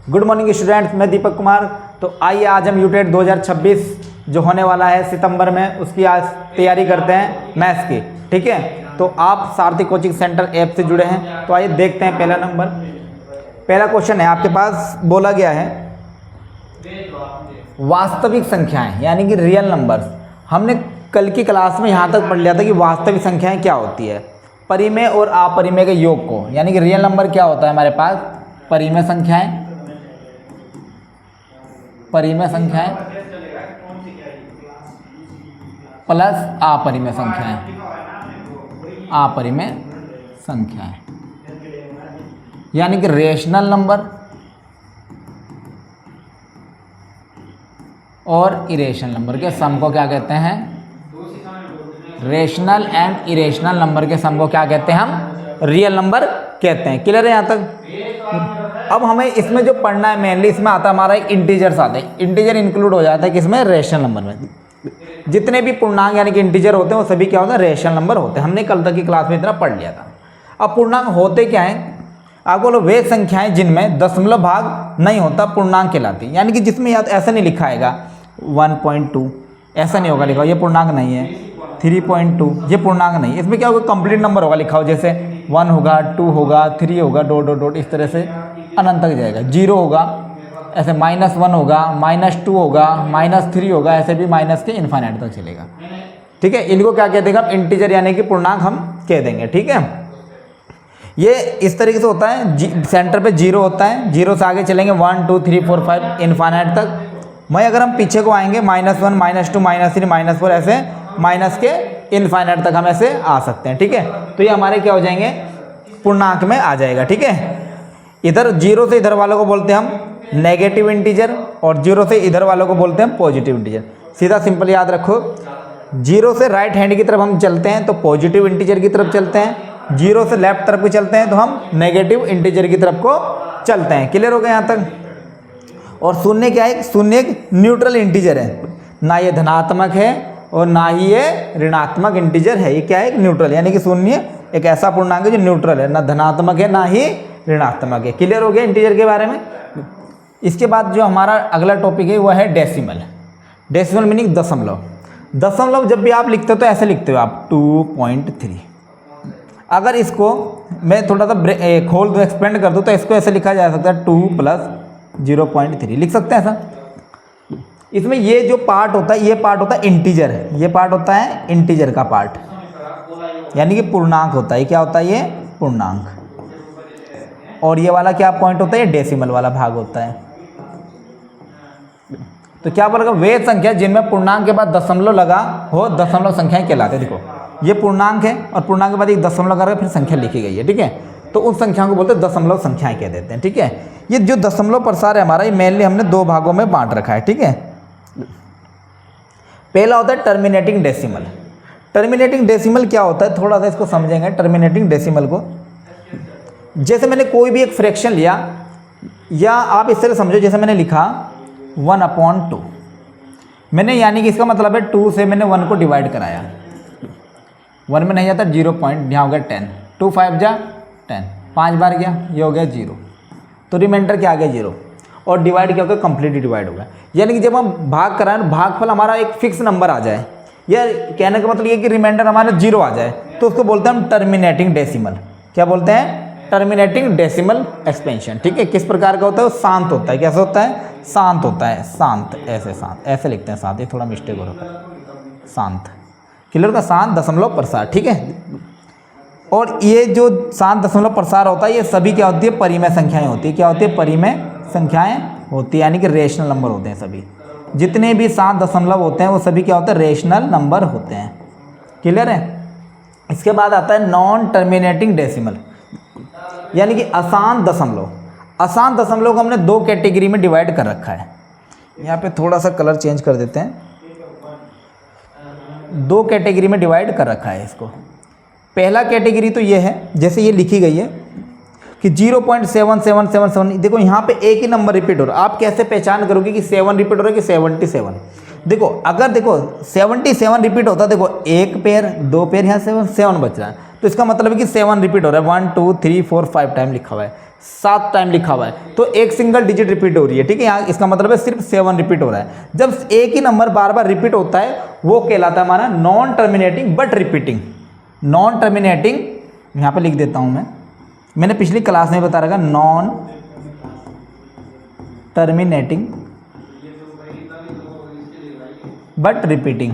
Good morning students, मैं दीपक कुमार। तो आइए आज हम यूटेट 2026 जो होने वाला है सितंबर में, उसकी आज तैयारी करते हैं मैथ्स की। ठीक है, तो आप सारथी कोचिंग सेंटर ऐप से जुड़े हैं, तो आइए देखते हैं। पहला क्वेश्चन है आपके पास, बोला गया है वास्तविक संख्याएं यानी कि रियल नंबर्स। हमने कल की क्लास में यहाँ तक पढ़ लिया था कि वास्तविक संख्याएं क्या होती है, परिमेय और अपरिमेय के योग को, यानी कि रियल नंबर क्या होता है हमारे पास, परिमेय संख्याएं प्लस अपरिमेय संख्याएं, यानी कि रेशनल नंबर और इरेशनल नंबर के सम को क्या कहते हैं, रेशनल एंड इरेशनल नंबर के सम को क्या कहते हैं, हम रियल नंबर कहते हैं। क्लियर है यहाँ तक। अब हमें इसमें जो पढ़ना है मेनली, इसमें आता है हमारा एक इंटीजर्स आते हैं। इंटीजर इंक्लूड हो जाता है किसमें, रेशनल नंबर में। जितने भी पूर्णांक यानी कि इंटीजर होते हैं वो सभी क्या होते हैं, रेशनल नंबर होते हैं। हमने कल तक की क्लास में इतना पढ़ लिया था। अब पूर्णांक होते क्या हैं, आप बोलो वे संख्याएं जिनमें दशमलव भाग नहीं होता पूर्णांक कहलाती, यानी कि जिसमें याद ऐसा नहीं लिखा आएगा 1.2, ऐसा नहीं होगा लिखा, ये पूर्णांक नहीं है। 3.2 ये पूर्णांक नहीं, इसमें क्या होगा, कंप्लीट नंबर होगा लिखा हो, जैसे 1 होगा, 2 होगा, 3 होगा, डॉट डॉट डॉट, इस तरह से अनंत तक जाएगा। 0 होगा, ऐसे -1 होगा, -2 होगा, -3 होगा, ऐसे भी माइनस के इनफाइनाइट तक चलेगा। ठीक है, इनको क्या कहते हैं, इंटीजर यानी कि पूर्णांक हम कह देंगे। ठीक है, ये इस तरीके से होता है। सेंटर पे 0 होता है, 0 से आगे चलेंगे 1 2 3 4 5 इनफाइनाइट तक। मैं अगर हम पीछे को आएंगे -1 -2 -3 -4, ऐसे माइनस के इनफाइनाइट तक हम ऐसे आ सकते हैं। ठीक है, तो ये हमारे क्या हो जाएंगे, पूर्णांक में आ जाएगा। ठीक है, इधर 0 से इधर वालों को बोलते हैं हम नेगेटिव इंटीजर, और 0 से इधर वालों को बोलते हैं पॉजिटिव इंटीजर। सीधा सिंपल याद रखो, 0 से राइट हैंड की तरफ हम चलते हैं तो पॉजिटिव इंटीजर की तरफ चलते हैं, 0 से लेफ्ट तरफ को चलते हैं तो हम नेगेटिव इंटीजर की तरफ को चलते हैं। क्लियर हो गया यहाँ तक। और शून्य क्या है, शून्य एक न्यूट्रल इंटीजर है, ना ये धनात्मक है और ना ही ये ऋणात्मक इंटीजर है। ये क्या है, एक न्यूट्रल, यानी कि शून्य एक ऐसा पूर्णांक है जो न्यूट्रल है, ना धनात्मक है ना ही ऋणात्मक है। क्लियर हो गया इंटीजर के बारे में। इसके बाद जो हमारा अगला टॉपिक है वह है डेसिमल। डेसिमल मीनिंग दशमलव। दशमलव जब भी आप लिखते हो तो ऐसे लिखते हो आप 2.3। अगर इसको मैं थोड़ा सा खोल दूँ, एक्सपेंड कर दूँ, तो इसको ऐसे लिखा जा सकता है 2 + 0.3 लिख सकते हैं ऐसा। इसमें ये जो पार्ट होता है, ये पार्ट होता है इंटीजर है, ये पार्ट होता है इंटीजर का पार्ट, यानी कि पूर्णांक होता है। क्या होता है, ये पूर्णांक। और ये वाला क्या पॉइंट होता है, ये डेसिमल वाला भाग होता है। तो क्या बोलेगा, वे संख्या जिनमें पूर्णांक के बाद दशमलव लगा हो दशमलव संख्याएं कहलाते हैं। देखो ये पूर्णांक है और पूर्णांक के बाद एक दशमलव करके फिर संख्या लिखी गई है। ठीक है, तो उन संख्याओं को बोलते हैं दशमलव संख्याएं कह देते हैं। ठीक है, ये जो दशमलव प्रसार है हमारा, ये मेनली हमने 2 भागों में बांट रखा है। ठीक है, पहला होता है टर्मिनेटिंग डेसिमल। टर्मिनेटिंग डेसिमल क्या होता है, थोड़ा सा इसको समझेंगे। टर्मिनेटिंग डेसिमल को, जैसे मैंने कोई भी एक फ्रैक्शन लिया, या आप इस तरह समझो, जैसे मैंने लिखा 1/2, मैंने यानी कि इसका मतलब है 2 से मैंने 1 को डिवाइड कराया। 1 में नहीं जाता 0 पॉइंट, यहाँ हो गया 10, 2 5 जा 10, 5 बार गया, ये हो गया 0, तो रिमाइंडर क्या आ गया 0, और डिवाइड क्या हो गया, कंप्लीटली डिवाइड हो गया। यानी कि जब हम भाग कराएं, भागफल हमारा एक फिक्स नंबर आ जाए, या कहने का मतलब ये कि रिमाइंडर हमारा 0 आ जाए, तो उसको बोलते हैं हम टर्मिनेटिंग डेसिमल। क्या बोलते हैं, टर्मिनेटिंग डेसिमल एक्सपेंशन। ठीक है, किस प्रकार का होता है, वो शांत होता है। कैसा होता है, शांत होता है, शांत, ऐसे शांत, ऐसे लिखते हैं शांत, ये थोड़ा मिस्टेक हो रहा है, शांत। क्लियर का, शांत दशमलव प्रसार। ठीक है, और ये जो शांत दशमलव प्रसार होता है, ये सभी क्या होती है, परिमेय संख्याएं होती है। क्या होती है, परिमेय संख्याएं होती है, यानी कि रेशनल नंबर होते हैं सभी। जितने भी शांत दशमलव होते हैं वो सभी क्या होते हैं, रेशनल नंबर होते हैं। क्लियर है। इसके बाद आता है नॉन टर्मिनेटिंग डेसिमल, यानी कि अशांत दशमलव। अशांत दशमलव को हमने 2 कैटेगरी में डिवाइड कर रखा है। यहाँ पे थोड़ा सा कलर चेंज कर देते हैं। 2 कैटेगरी में डिवाइड कर रखा है इसको। पहला कैटेगरी तो ये है, जैसे ये लिखी गई है कि 0.7777। देखो यहाँ पे एक ही नंबर रिपीट हो रहा है। आप कैसे पहचान करोगे कि 7 रिपीट हो रहा है कि 77? देखो, अगर देखो 77 रिपीट होता, देखो 1 पेयर 2 पेयर, यहाँ 7 बच रहा है, तो इसका मतलब है कि 7 रिपीट हो रहा है। 1 2 3 4 5 टाइम लिखा हुआ है। 7 टाइम लिखा हुआ है, तो एक सिंगल डिजिट रिपीट हो रही है, ठीक है। यहाँ इसका मतलब है सिर्फ 7 रिपीट हो रहा है। जब एक ही नंबर बार बार रिपीट होता है वो कहलाता है हमारा non terminating but repeating. Non terminating यहाँ पे लिख देता हूँ मैंने पिछली क्लास में बता रखा, नॉन टर्मिनेटिंग बट रिपीटिंग,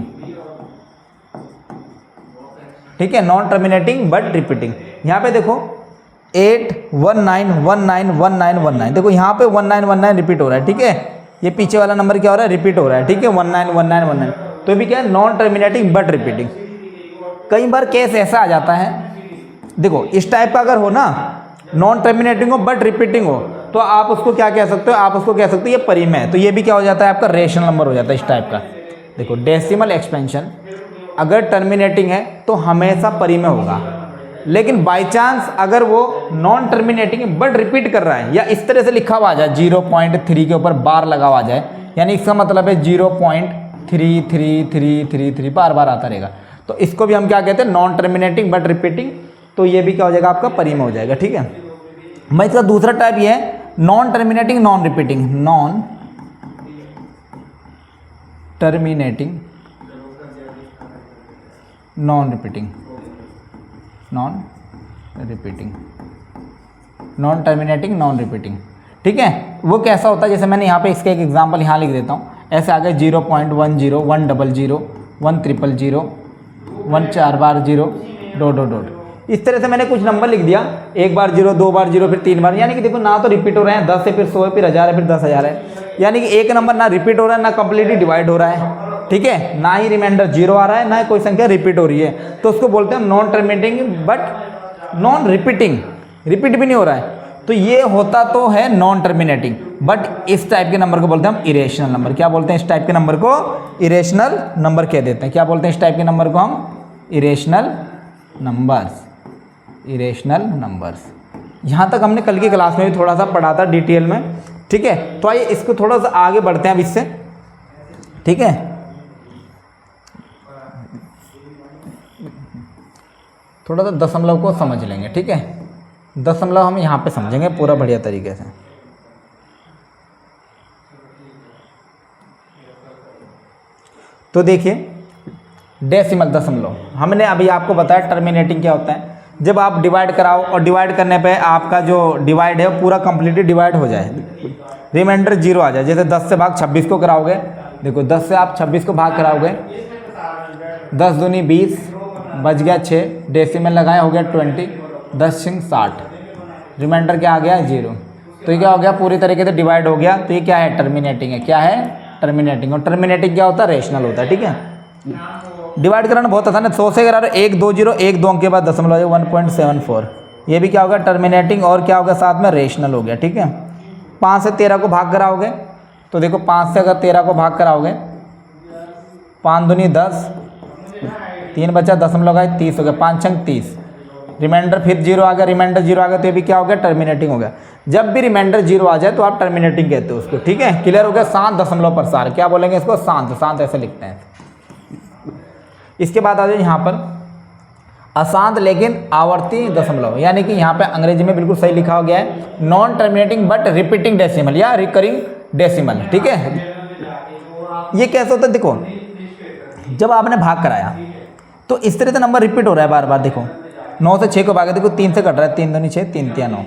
ठीक है। Non terminating but repeating. यहाँ पे देखो 819191919, देखो यहाँ पे 1919 रिपीट हो रहा है, ठीक है। ये पीछे वाला नंबर क्या हो रहा है, रिपीट हो रहा है, ठीक है। 191919, तो भी क्या है, नॉन टर्मिनेटिंग बट रिपीटिंग। कई बार केस ऐसा आ जाता है, देखो इस टाइप का अगर हो ना, नॉन टर्मिनेटिंग हो बट रिपीटिंग हो, तो आप उसको क्या कह सकते हो, आप उसको कह सकते हो ये परिमेय है। तो ये भी क्या हो जाता है, आपका रेशनल नंबर हो जाता है इस टाइप का। देखो डेसिमल एक्सपेंशन अगर टर्मिनेटिंग है तो हमेशा परिमेय होगा, लेकिन बाय चांस अगर वो नॉन टर्मिनेटिंग बट रिपीट कर रहा है, या इस तरह से लिखा हुआ आ जाए 0.3 के ऊपर बार लगा हुआ आ जाए, यानी इसका मतलब है 0.3333 बार बार आता रहेगा, तो इसको भी हम क्या कहते हैं, नॉन टर्मिनेटिंग बट रिपीटिंग। तो ये भी क्या हो जाएगा, आपका परिमेय हो जाएगा, ठीक है। मैं इसका दूसरा टाइप ये है non terminating non repeating. Non terminating non repeating, non repeating, non terminating non repeating, ठीक है। वो कैसा होता है, जैसे मैंने यहाँ पे इसका एक एग्जांपल यहाँ लिख देता हूँ, ऐसे आ गया 0.10 100 100 100 1 4 बार 0 डॉट डॉट डॉट, इस तरह से मैंने कुछ नंबर लिख दिया, एक बार 0 2 बार 0 फिर 3 बार, यानी कि देखो ना तो रिपीट हो रहे हैं, 10 है फिर 100 है फिर 1000 है फिर 10,000 है, यानी कि एक नंबर ना रिपीट हो रहा है ना कंप्लीटली डिवाइड हो रहा है, ठीक है, ना ही रिमाइंडर 0 आ रहा है, ना ही कोई संख्या रिपीट हो रही है, तो उसको बोलते हैं non terminating but non repeating, repeat भी नहीं हो रहा है, तो ये होता तो है नॉन टर्मिनेटिंग, बट इस टाइप के नंबर को बोलते हैं हम इरेशनल नंबर। क्या बोलते हैं इस टाइप के नंबर को, इरेशनल नंबर कह देते हैं। क्या बोलते हैं इस टाइप के नंबर को हम, इरेशनल नंबर्स, इरेशनल नंबर्स। यहाँ तक हमने कल की क्लास में भी थोड़ा सा पढ़ा था डिटेल में, ठीक है। तो आइए इसको थोड़ा सा आगे बढ़ते हैं अब इससे, ठीक है। थोड़ा सा दशमलव को समझ लेंगे, ठीक है। दशमलव हम यहाँ पे समझेंगे पूरा बढ़िया तरीके से। तो देखिए डेसिमल दशमलव, हमने अभी आपको बताया टर्मिनेटिंग क्या होता है, जब आप डिवाइड कराओ और डिवाइड करने पे आपका जो डिवाइड है वो पूरा कंप्लीटली डिवाइड हो जाए, रिमाइंडर 0 आ जाए। जैसे 10 से भाग 26 को कराओगे, देखो 10 से आप 26 को भाग कराओगे, 10 दूनी 20 बच गया 6, डेसिमल लगाए हो गया 20, 10 सिंग 60, रिमाइंडर क्या आ गया 0, तो ये क्या हो गया, पूरी तरीके से डिवाइड हो गया। तो ये क्या है, टर्मिनेटिंग है। क्या है, टर्मिनेटिंग। और टर्मिनेटिंग क्या होता है, रेशनल होता है, ठीक है। डिवाइड कराना बहुत आसान है, 100 से करा 1 2 0 1 2 अंक के बाद दशमलव 1.74, ये भी क्या होगा, टर्मिनेटिंग, और क्या होगा साथ में, रेशनल हो गया, ठीक है। 5 से 13 को भाग कराओगे, तो देखो 5 से अगर 13 को भाग कराओगे, 5 दूनी 10, 3 बचा दशमलव का 30 हो गया, 5 छंग 30, रिमाइंडर फिर 0 आ गया, रिमाइंडर 0 आ गया, तो ये भी क्या हो गया, टर्मिनेटिंग हो गया। जब भी रिमाइंडर 0 आ जाए तो आप टर्मिनेटिंग कहते हो उसको, ठीक है। क्लियर हो गया, शांत दशमलव प्रसार, क्या बोलेंगे इसको, शांत, शांत ऐसे लिखते हैं। इसके बाद आ जाए यहाँ पर अशांत लेकिन आवर्ती दशमलव, यानी कि यहाँ पे अंग्रेजी में बिल्कुल सही लिखा हो गया है, non terminating but repeating decimal या रिकरिंग डेसिमल, ठीक है। ये कैसे होता है, देखो जब आपने भाग कराया तो इस तरह से नंबर रिपीट हो रहा है बार बार। देखो 9 से 6 को भागे, देखो 3 से कट रहा है, 3 दूनी 6 3 3 9,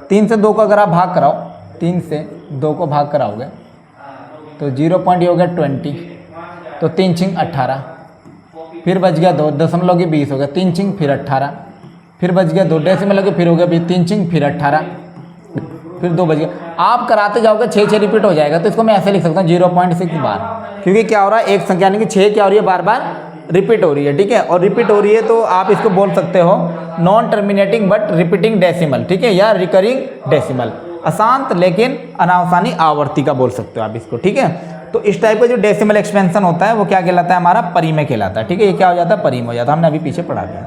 3 से 2 को अगर आप भाग कराओ, 3 से 2 को भाग कराओगे तो 0 पॉइंट ये हो गया 20, तो 3 छिंग 18, फिर बच गया 2, दशमलव की 20 हो गया, 3 छिंग फिर 18, फिर बच गया 2, डेसिमल के फिर हो गया 3 छिंग फिर 18, फिर 2 बच गया। आप कराते जाओगे 6 रिपीट हो जाएगा, तो इसको मैं ऐसे लिख सकता हूँ 0.6 बार, क्योंकि क्या हो रहा है, एक संख्या यानी कि 6 क्या हो रही है, बार बार रिपीट हो रही है, ठीक है। और रिपीट हो रही है तो आप इसको बोल सकते हो non terminating but repeating decimal, ठीक है, या रिकरिंग डेसिमल, अशांत लेकिन अनावसानी आवर्ती का बोल सकते हो आप इसको, ठीक है। तो इस टाइप का जो डेसिमल एक्सपेंशन होता है वो क्या कहलाता है, हमारा परिमेय कहलाता है, ठीक है। ये क्या हो जाता है, परिमेय हो जाता है, हमने अभी पीछे पढ़ा दिया।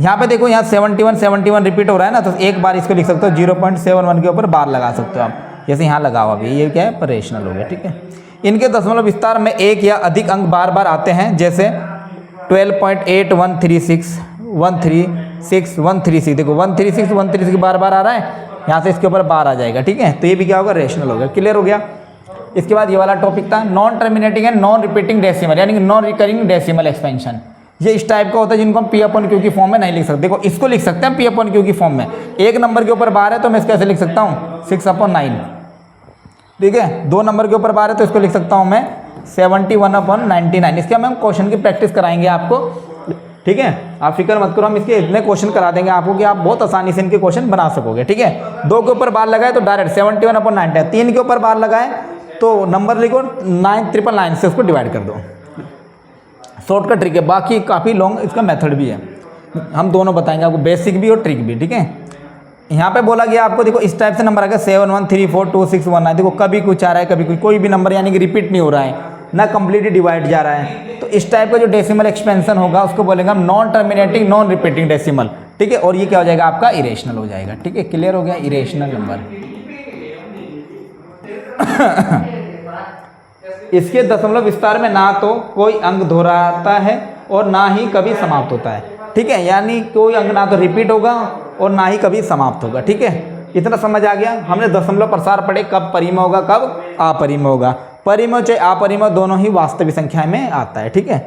यहाँ पे देखो यहाँ 71 रिपीट हो रहा है ना, तो एक बार इसको लिख सकते हो, 0.71 के ऊपर बार लगा सकते हो आप, जैसे यहाँ लगाओ अभी, ये क्या है, रेशनल हो गया, ठीक है। इनके दशमलव विस्तार में एक या अधिक अंक बार बार आते हैं, जैसे 12.8136 136 136, देखो 136 136 बार बार आ रहा है, यहाँ से इसके ऊपर बार आ जाएगा, ठीक है। तो ये भी क्या होगा, रेशनल होगा। क्लियर हो गया। इसके बाद ये वाला टॉपिक था non terminating and non repeating decimal, यानी कि नॉन रिकरिंग डेसिमल एक्सपेंशन। ये इस टाइप का होता है जिनको हम पी अपॉन क्यू की फॉर्म में नहीं लिख सकते। देखो इसको लिख सकते हैं पी अपॉन क्यू की फॉर्म में, एक नंबर के ऊपर बार है तो मैं इसको ऐसे लिख सकता हूँ 6/9, ठीक है। 2 नंबर के ऊपर बार है तो इसको लिख सकता हूँ मैं 71/99। इसके हम क्वेश्चन की प्रैक्टिस कराएंगे आपको, ठीक है। आप फिक्र मत करो, हम इसके इतने क्वेश्चन करा देंगे आपको कि आप बहुत आसानी से इनके क्वेश्चन बना सकोगे, ठीक है। 2 के ऊपर बार लगाए तो डायरेक्ट 71/90, 3 के ऊपर बार लगाए तो नंबर लिखो 9,999 से उसको डिवाइड कर दो। शॉर्टकट ट्रिक है, बाकी काफ़ी लॉन्ग इसका मेथड भी है, हम दोनों बताएंगे आपको, बेसिक भी और ट्रिक भी, ठीक है। यहाँ पे बोला गया आपको, देखो इस टाइप से नंबर आएगा 7 1 3 4 2 6 1 9। देखो कभी कुछ आ रहा है, कभी कोई भी नंबर यानी कि रिपीट नहीं हो रहा है, ना कंप्लीटली डिवाइड जा रहा है। तो इस टाइप का जो डेसिमल एक्सपेंशन होगा उसको बोलेंगे हम non terminating non repeating decimal, ठीक है। और ये क्या हो जाएगा आपका, इरेशनल हो जाएगा, ठीक है। क्लियर हो गया, इरेशनल नंबर। इसके दशमलव विस्तार में ना तो कोई अंक दोहराता है और ना ही कभी समाप्त होता है, ठीक है। यानी कोई अंक ना तो रिपीट होगा और ना ही कभी समाप्त होगा, ठीक है। इतना समझ आ गया। हमने दशमलव प्रसार पढ़े, कब परिमेय होगा कब अपरिमेय होगा। परिमेय चाहे अपरिमेय दोनों ही वास्तविक संख्या में आता है, ठीक है।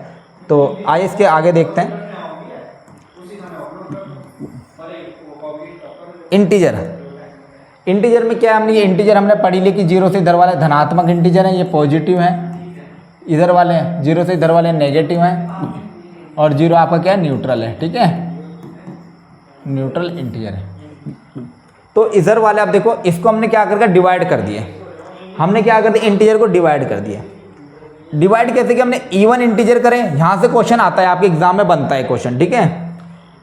तो आइए इसके आगे देखते हैं। इंटीजर, इंटीजर में क्या है, हमने ये इंटीजर हमने पढ़ी ली कि 0 से इधर वाले धनात्मक इंटीजर हैं, ये पॉजिटिव हैं। इधर वाले 0 से इधर वाले नेगेटिव हैं और 0 आपका क्या है, न्यूट्रल है, ठीक है। न्यूट्रल इंटीजर है। तो इधर वाले आप देखो, इसको हमने क्या करके डिवाइड कर दिए, हमने क्या कर दिया, इंटीजर को डिवाइड कर दिया। डिवाइड कैसे कि हमने इवन इंटीजर करें, यहाँ से क्वेश्चन आता है आपके एग्जाम में बनता है क्वेश्चन, ठीक है।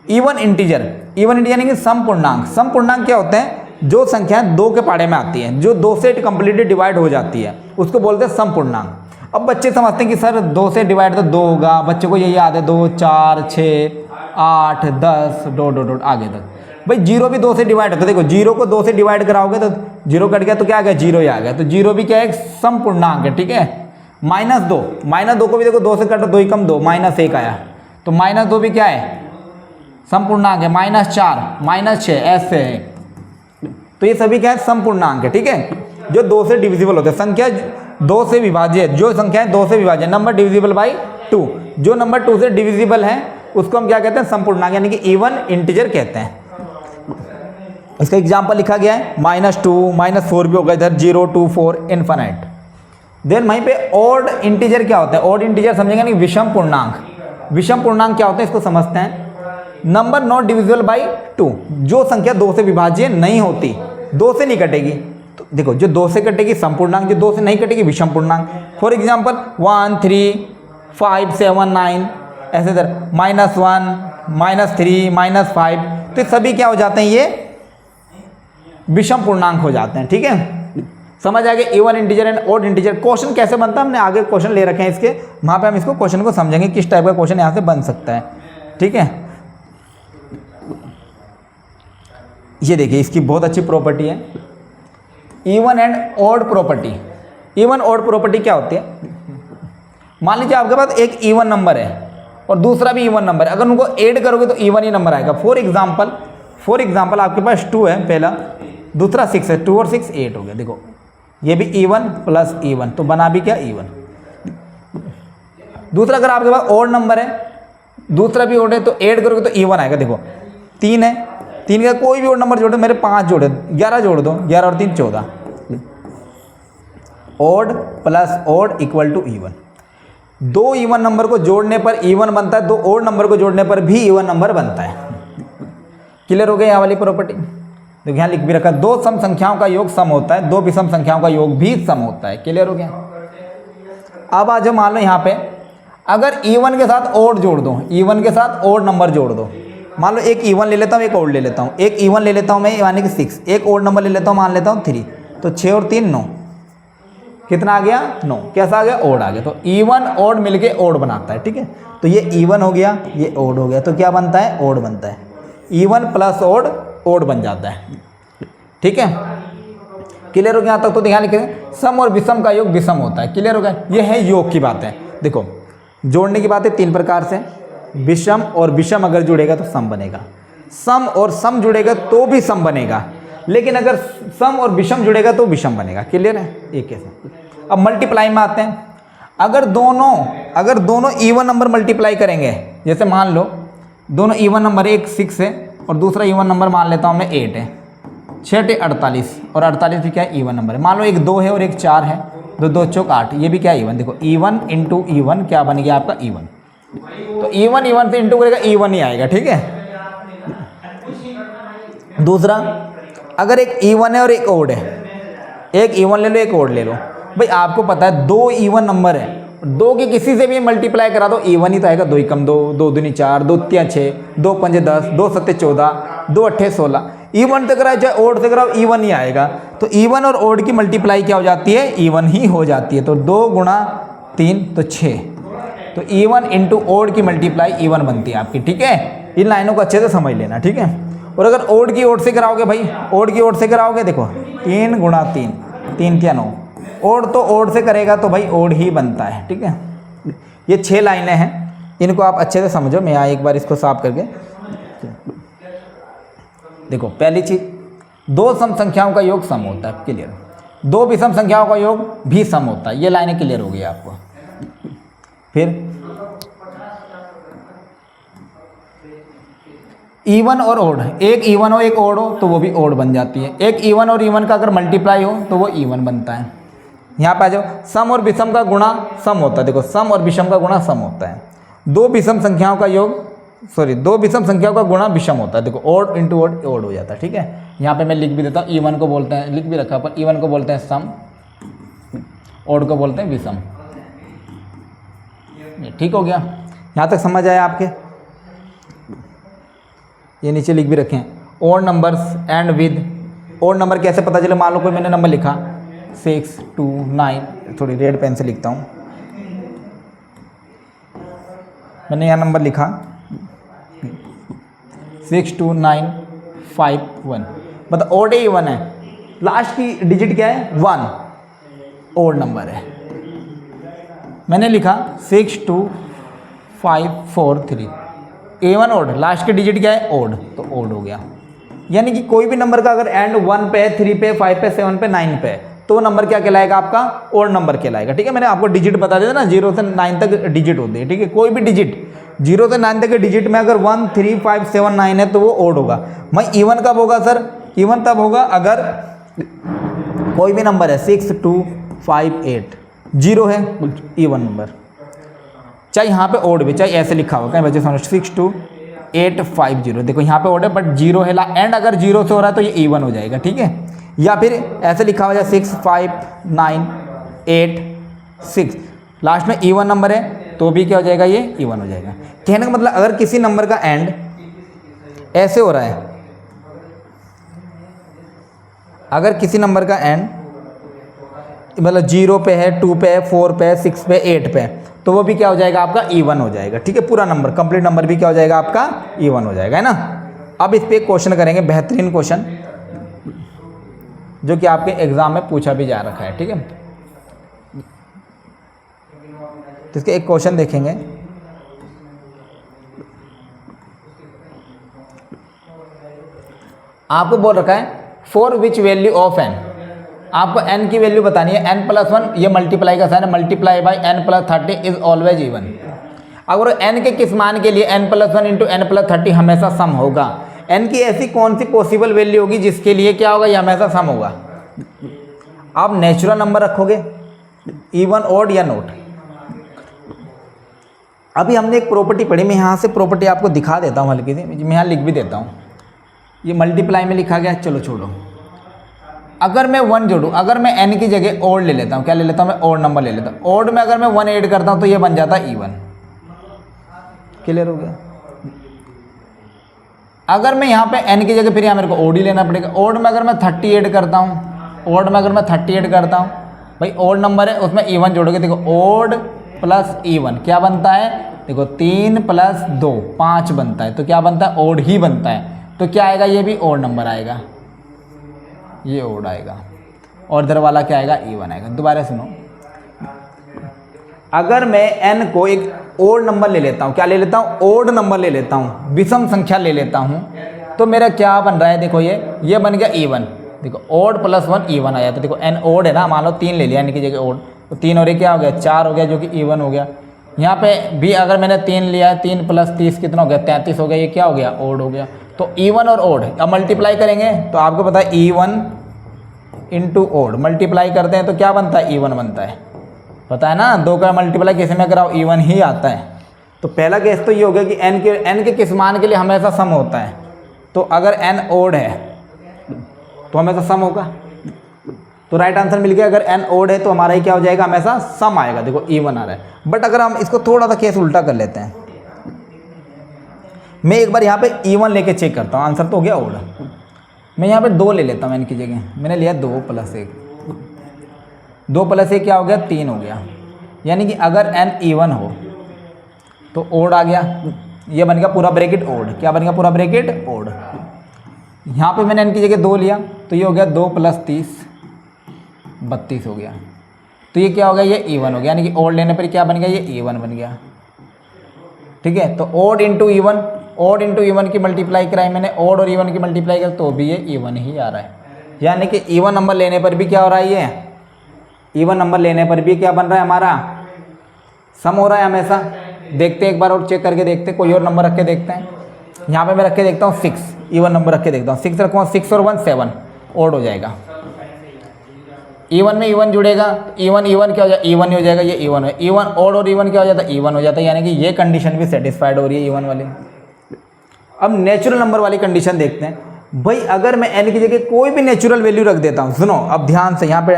इवन इंटीजर, इवन इंटीजर यानी कि सम पूर्णांक। सम पूर्णांक क्या होते हैं, जो संख्याएं 2 के पाड़े में आती हैं, जो 2 से कंप्लीटली डिवाइड हो जाती है, उसको बोलते हैं सम पूर्णांक। अब बच्चे समझते हैं कि सर 2 से डिवाइड तो 2 होगा, बच्चे को यही याद है 2 4 6 8 10 डॉट आगे तक। भाई 0 भी 2 से डिवाइड होता है। देखो 0 को 2 से डिवाइड कराओगे तो 0 कट गया तो क्या आ गया, 0 ही आ गया। तो 0 भी क्या है, एक सम पूर्णांक है, ठीक है। -2 को भी देखो 2 से काटो 2 ही कम 2, -1 आया। तो -2 भी क्या है, सम पूर्णांक है। -4 -6 ऐसे है। तो ये सभी क्या है, सम पूर्णांक है, ठीक है, जो 2 से डिविजिबल होते हैं। संख्या 2 से विभाज्य, जो संख्याएं 2 से विभाज्य, नंबर डिविजिबल बाई 2, जो नंबर 2 से डिविजिबल है उसको हम क्या कहते हैं, सम पूर्णांक यानी कि इवन इंटीजर कहते हैं। इसका एग्जांपल लिखा गया है -2 -4 भी होगा इधर, 0 2 4 इनफाइनाइट। देन वहीं पे ऑड इंटीजर क्या होता है, ऑड इंटीजर समझेंगे नहीं, विषम पूर्णांक। विषम पूर्णांक क्या होते हैं इसको समझते हैं। नंबर नॉट डिविजिबल बाई 2, जो संख्या 2 से विभाज्य नहीं होती, 2 से नहीं कटेगी। तो देखो जो 2 से कटेगी सम पूर्णांक, जो 2 से नहीं कटेगी विषम पूर्णांक। फॉर एग्जांपल 1 3 5 7 9 ऐसे इधर -1 -3 -5, तो सभी क्या हो जाते हैं, ये विषम पूर्णांक हो जाते हैं, ठीक है। समझ आ गया, even integer and odd integer. Question कैसे बनता है, हमने आगे क्वेश्चन ले रखे हैं इसके, वहाँ पे हम इसको क्वेश्चन को समझेंगे किस टाइप का क्वेश्चन यहाँ से बन सकता है, ठीक है। ये देखिए इसकी बहुत अच्छी प्रॉपर्टी है, even and odd property. Even odd property क्या होती है, मान लीजिए आपके पास एक इवन नंबर है और दूसरा भी इवन नंबर है, अगर उनको ऐड करोगे तो इवन ही नंबर आएगा। फॉर एग्जांपल आपके पास 2 है पहला, दूसरा 6 है, 2 और 6 8 हो गया। देखो ये भी इवन प्लस इवन, तो बना भी क्या, इवन। दूसरा अगर आपके पास ऑड नंबर है, दूसरा भी ऑड है, तो ऐड करोगे तो इवन आएगा। देखो 3 है, 3 का कोई भी ऑड नंबर जोड़ो, मेरे 5 जोड़े 11 जोड़ दो, 11 और 3 14। Odd plus odd equal to even. 2 even number को जोड़ने पर इवन बनता है, 2 ऑड नंबर को जोड़ने पर भी इवन नंबर बनता है। क्लियर हो गया यहाँ वाली प्रॉपर्टी। देखिए यहाँ लिख भी रखा है, 2 सम संख्याओं का योग सम होता है, 2 विषम संख्याओं का योग भी सम होता है। क्लियर हो गया। अब आज मान लो यहाँ पे अगर इवन के साथ ऑड जोड़ दो, इवन के साथ ऑड नंबर जोड़ दो, मान लो एक इवन ले लेता हूँ, एक ऑड ले लेता हूँ, एक इवन ले लेता हूँ मैं यानी कि 6, एक ऑड नंबर ले लेता हूँ, मान लेता हूँ 3, तो 6 और 3 9, कितना आ गया, 9। कैसा आ गया, ऑड आ गया। तो इवन ऑड मिलके ऑड बनाता है, ठीक है। तो ये इवन हो गया, ये ऑड हो गया, तो क्या बनता है, ऑड बनता है। इवन प्लस ऑड ऑड बन जाता है, ठीक है। क्लियर हो गया यहाँ तक। तो ध्यान लिखें, सम और विषम का योग विषम होता है। क्लियर हो गया, ये है योग की बात है। देखो जोड़ने की बात है 3 प्रकार से, विषम और विषम अगर जुड़ेगा तो सम बनेगा, सम और सम जुड़ेगा तो भी सम बनेगा, लेकिन अगर सम और विषम जुड़ेगा तो विषम बनेगा। क्लियर है? एक केस। अब मल्टीप्लाई में आते हैं। अगर दोनों इवन नंबर मल्टीप्लाई करेंगे, जैसे मान लो दोनों इवन नंबर, एक 6 है और दूसरा इवन नंबर मान लेता हूँ मैं 8 है, 6 × 48 और 48 भी क्या है? इवन नंबर है। मान लो एक 2 है और एक 4 है, 2 2 चौक 8, ये भी क्या है? इवन। देखो इवन इंटू इवन क्या बन गया आपका? इवन। तो इवन से इंटू करेगा इवन ही आएगा। ठीक है। दूसरा, अगर एक इवन है और एक ओड है, एक इवन ले लो एक ओड ले लो, भाई आपको पता है 2 इवन नंबर है, 2 की किसी से भी मल्टीप्लाई करा दो इवन ही तो आएगा। 2 × 2 2 दूनी 4, 2 3 6, 2 5 10, 2 7 14, 2 8 16। इवन से कराओ चाहे ओड से कराओ इवन ही आएगा। तो इवन और ओड की मल्टीप्लाई क्या हो जाती है? इवन ही हो जाती है। तो 2 × 3 तो 6, तो इवन इंटू ओड की मल्टीप्लाई इवन बनती है आपकी। ठीक है। इन लाइनों को अच्छे से समझ लेना। ठीक है। और अगर ओड की ओड से कराओगे भाई, ओड की ओड से कराओगे, देखो 3 × 3, 3 × 9, ओड तो ओड से करेगा तो भाई ओड ही बनता है। ठीक है। ये 6 लाइनें हैं, इनको आप अच्छे से समझो। मैं यहाँ एक बार इसको साफ करके देखो। पहली चीज, 2 सम संख्याओं का योग सम होता है। क्लियर? 2 विषम संख्याओं का योग भी सम होता है। ये लाइनें क्लियर हो गई आपको। फिर इवन और ओड, एक इवन हो एक ओड हो तो वो भी ओड बन जाती है। एक इवन और इवन का अगर मल्टीप्लाई हो तो वो इवन बनता है। यहाँ पे आ जाओ, सम और विषम का गुणा सम होता है। देखो सम और विषम का गुणा सम होता है। 2 विषम संख्याओं का योग, 2 विषम संख्याओं का गुणा विषम होता है। देखो ओड इंटू ओड ओड हो जाता है। ठीक है। यहाँ पे मैं लिख भी देता हूँ, इवन को बोलते हैं, लिख भी रखा पर इवन को बोलते हैं सम, ओड को बोलते हैं विषम। ठीक हो गया? यहाँ तक समझ आया आपके? ये नीचे लिख भी रखे हैं, odd numbers and with. Odd number कैसे पता चले? मान लो कोई मैंने नंबर लिखा 6 2 9, थोड़ी रेड पेन से लिखता हूँ। मैंने यहाँ नंबर लिखा 6 2 9 5 1, मतलब ओड है इवन है, लास्ट की डिजिट क्या है? 1, ओड नंबर है। मैंने लिखा 6 2 5 4 3, इवन ओड, लास्ट की डिजिट क्या है? ओड, तो ओड हो गया। यानी कि कोई भी नंबर का अगर एंड 1 पे, 3 पे, 5 पे, 7 पे, 9 पे, तो वो नंबर क्या कहलाएगा? आपका ओड नंबर कहलाएगा। ठीक है। मैंने आपको डिजिट बता दिया ना, 0 से 9 तक डिजिट होती है। ठीक है। कोई भी डिजिट 0 से 9 तक के डिजिट में अगर 1 3 5 7 9 है तो वो ओड होगा। मैं इवन कब होगा सर? इवन तब होगा अगर कोई भी नंबर है 6 2 5 8, 0 है इवन नंबर, चाहे यहाँ पे ओड भी, चाहे ऐसे लिखा होगा, कहीं बच्चे समझ 6 2 8 5 0। देखो यहाँ पे ओड है बट 0 है, एंड अगर 0 से हो रहा है तो ये इवन हो जाएगा। ठीक है। या फिर ऐसे लिखा हुआ है 6 5 9 8 6, लास्ट में इवन नंबर है तो भी क्या हो जाएगा? ये इवन हो जाएगा। कहने का मतलब अगर किसी नंबर का एंड ऐसे हो रहा है, अगर किसी नंबर का एंड मतलब 0 पे है, 2 पे है, 4 पे है, 6 पे, 8 पे, तो वो भी क्या हो जाएगा? आपका इवन हो जाएगा। ठीक है। पूरा नंबर, कंप्लीट नंबर भी क्या हो जाएगा? आपका इवन हो जाएगा, है ना। अब इस पे क्वेश्चन करेंगे, बेहतरीन क्वेश्चन जो कि आपके एग्जाम में पूछा भी जा रखा है। ठीक है। तो इसके एक क्वेश्चन देखेंगे। आपको बोल रखा है for which value of n, आपको n की वैल्यू बतानी है। n+1 ये मल्टीप्लाई का साइन है, multiply by n+30 is always even. अगर n के किस मान के लिए n+1 इंटू n+30 हमेशा सम होगा, n की ऐसी कौन सी पॉसिबल वैल्यू होगी जिसके लिए क्या होगा? ये हमेशा सम होगा। आप नेचुरल नंबर रखोगे, इवन ओड या नोट। अभी हमने एक प्रॉपर्टी पढ़ी, मैं यहाँ से प्रॉपर्टी आपको दिखा देता हूँ हल्की सी, मैं यहाँ लिख भी देता हूँ। ये मल्टीप्लाई में लिखा गया, चलो छोड़ो। अगर मैं 1 जोड़ूँ, अगर मैं n की जगह ओड ले लेता हूँ, क्या ले लेता हूँ? मैं ओड नंबर ले लेता हूँ। ओड में अगर मैं 1 ऐड करता हूँ तो ये बन जाता है इवन। क्लियर हो गया? अगर मैं यहाँ पे n की जगह, फिर यहाँ मेरे को ओड ही लेना पड़ेगा। ओड में अगर मैं 30 ऐड करता हूँ, ओड में अगर मैं 30 ऐड करता हूँ, भाई ओड नंबर है उसमें इवन जोड़ोगे, देखो ओड प्लस इवन क्या बनता है? देखो 3 + 2 5 बनता है, तो क्या बनता है? ओड ही बनता है। तो क्या आएगा? ये भी ओड नंबर आएगा, ये ओड आएगा, और इधर वाला क्या आएगा? इवन आएगा। दोबारा सुनो, अगर मैं n को एक ओड नंबर ले लेता हूँ, क्या ले लेता हूँ? ओड नंबर ले लेता हूँ, विषम संख्या ले लेता हूँ, तो मेरा क्या बन रहा है, देखो ये बन गया इवन। देखो ओड प्लस 1 इवन आया, तो देखो एन ओड है ना, मान लो 3 ले लिया, यानी कि जगह ओड, तो 3 और ये क्या हो गया 4 हो गया, जो कि इवन हो गया। यहाँ पे भी अगर मैंने 3 लिया है, 3 प्लस 30 कितना हो गया 33 हो गया, ये क्या हो गया ओड हो गया। तो इवन और ओड अब मल्टीप्लाई करेंगे तो आपको पता है इवन इंटू ओड मल्टीप्लाई करते हैं तो क्या बनता है इवन बनता है, पता है ना। 2 का मल्टीप्लाई किसी में कराओ इवन ही आता है। तो पहला केस तो ये हो गया कि एन के किस मान के लिए हमेशा सम होता है, तो अगर एन ओड है तो हमेशा सम होगा, तो राइट आंसर मिल गया। अगर एन ओड है तो हमारा ही क्या हो जाएगा, हमेशा सम आएगा। देखो इवन आ रहा है। बट अगर हम इसको थोड़ा सा केस उल्टा कर लेते हैं, मैं एक बार यहाँ पे इवन लेके चेक करता हूँ, आंसर तो हो गया ओड। मैं यहाँ पे 2 ले लेता हूँ इनकी जगह, मैंने लिया 2 प्लस 1, 2 प्लस 1 क्या हो गया 3 हो गया। यानी कि अगर एन इवन हो तो ओड आ गया, ये बन गया पूरा ब्रैकेट ओड। क्या बन गया पूरा ब्रैकेट ओड। यहाँ पे मैंने एन की जगह 2 लिया तो ये हो गया 2 प्लस 30 32 हो गया। तो ये क्या हो गया, ये इवन हो गया, यानी कि ओड लेने पर क्या बन गया, ये इवन बन गया। ठीक है, तो odd into even, odd into even की मल्टीप्लाई कराई मैंने, ओड और इवन की मल्टीप्लाई कर तो भी ये इवन ही आ रहा है। यानी कि इवन नंबर लेने पर भी क्या हो रहा है, ये इवन नंबर लेने पर भी क्या बन रहा है हमारा सम हो रहा है हमेशा। देखते हैं एक बार और चेक करके देखते हैं, कोई और नंबर रख के देखते हैं। यहाँ पे मैं रख के देखता हूँ 6, इवन नंबर रख के देखता हूँ। 6 रखूँगा, 6 और 1 7 ओड हो जाएगा। इवन में इवन जुड़ेगा, इवन इवन क्या हो जाएगा, इवन ही हो जाएगा, ये इवन है। इवन ओड और इवन क्या हो जाता है, इवन हो जाता है। यानी कि ये कंडीशन भी सेटिस्फाइड हो रही है इवन वाली। अब नेचुरल नंबर वाली कंडीशन देखते हैं। भाई अगर मैं एन की जगह कोई भी नेचुरल वैल्यू रख देता हूँ, सुनो अब ध्यान से, यहाँ पे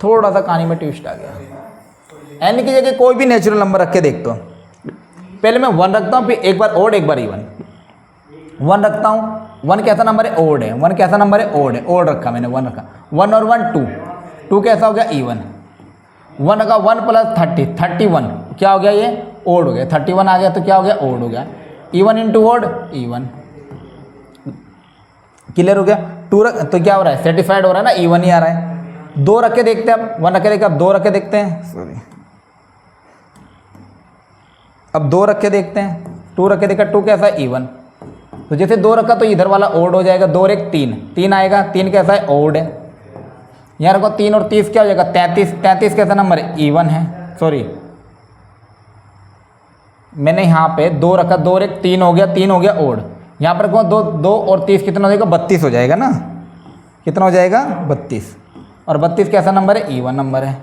थोड़ा सा कहानी में ट्विस्ट आ गया। एन की जगह कोई भी नेचुरल नंबर रख के देखता हूँ, पहले मैं 1 रखता हूँ, फिर एक बार ओड एक बार इवन। 1 रखता हूँ, 1 कैसा नंबर है ओड है, 1 कैसा नंबर है ओड है, ओड रखा मैंने 1 रखा, 1 और 1 2, 2 कैसा हो गया इवन। 1 रखा 1 प्लस 30 31 क्या हो गया, ये ओड हो गया। 31 आ गया तो क्या हो गया ओड हो गया। Even into odd even, clear हो गया। 2 रख तो क्या हो रहा है, सेटिस्फाइड हो रहा है ना, इवन ही आ रहा है। 2 रख के देखते हैं, अब 1 रख के देखते हैं, अब 2 रख के देखते हैं, सॉरी अब 2 रख के देखते हैं, 2 रख के देखा 2 कैसा है इवन। तो जैसे 2 रखा तो इधर वाला ओड हो जाएगा, 2 और 1 3, 3 आएगा, 3 कैसा है ओड है। यहाँ रखो 3 और 30 क्या हो जाएगा 33, 33 कैसा नंबर है इवन है। सॉरी मैंने यहाँ पे 2 रखा, 2 और 1 3 हो गया, 3 हो गया ओड। यहाँ पर रखो 2 और 30 कितना हो जाएगा 32 हो जाएगा ना, कितना हो जाएगा 32, और 32 कैसा नंबर है इवन नंबर है।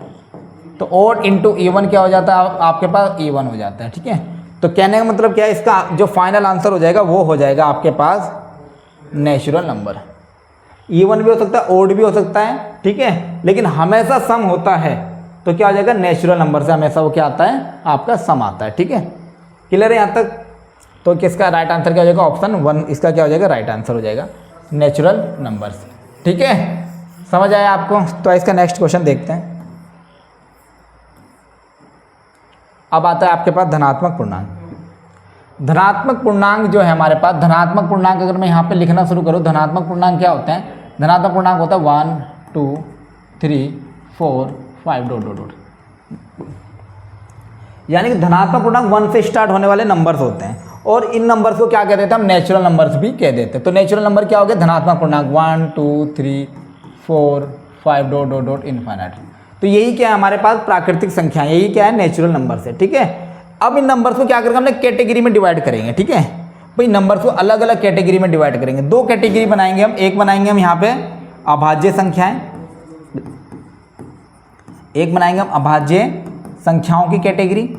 तो ओड इंटू इवन क्या हो जाता है आपके पास इवन हो जाता है। ठीक है, तो कहने का मतलब क्या है, इसका जो फाइनल आंसर हो जाएगा वो हो जाएगा आपके पास नेचुरल नंबर। इवन भी हो सकता है ओड भी हो सकता है, ठीक है, लेकिन हमेशा सम होता है तो क्या हो जाएगा नेचुरल नंबर से हमेशा वो क्या आता है आपका सम आता है। ठीक है, क्लियर है यहाँ तक। तो किसका राइट आंसर क्या हो जाएगा, ऑप्शन 1 इसका क्या हो जाएगा राइट आंसर हो जाएगा नेचुरल नंबर्स। ठीक है, समझ आया आपको। तो इसका नेक्स्ट क्वेश्चन देखते हैं। अब आता है आपके पास धनात्मक पूर्णांक। धनात्मक पूर्णांक जो है हमारे पास, धनात्मक पूर्णांक अगर मैं यहाँ पे लिखना शुरू करूँ, धनात्मक पूर्णांक क्या होते हैं, धनात्मक पूर्णांक होता है 1 2 3 4 5 डॉट डॉट डॉट, यानी कि धनात्मक पूर्णांक 1 से स्टार्ट होने वाले नंबर्स होते हैं, और इन नंबर्स को क्या कह देते हैं हम नेचुरल नंबर्स भी कह देते हैं। तो नेचुरल नंबर क्या हो गया धनात्मक पूर्णांक 1 2 3 4 5 डॉट डॉट डॉट इनफाइनाइट। तो यही क्या है हमारे पास प्राकृतिक संख्या, यही क्या है नेचुरल नंबर्स है। ठीक है, अब इन नंबर्स को क्या करेंगे हमने कैटेगरी में डिवाइड करेंगे। ठीक है भाई, नंबर्स को अलग अलग कैटेगरी में डिवाइड करेंगे। 2 कैटेगरी बनाएंगे हम, एक बनाएंगे हम यहाँ पे अभाज्य संख्याएं, एक बनाएंगे हम अभाज्य संख्याओं की कैटेगरी,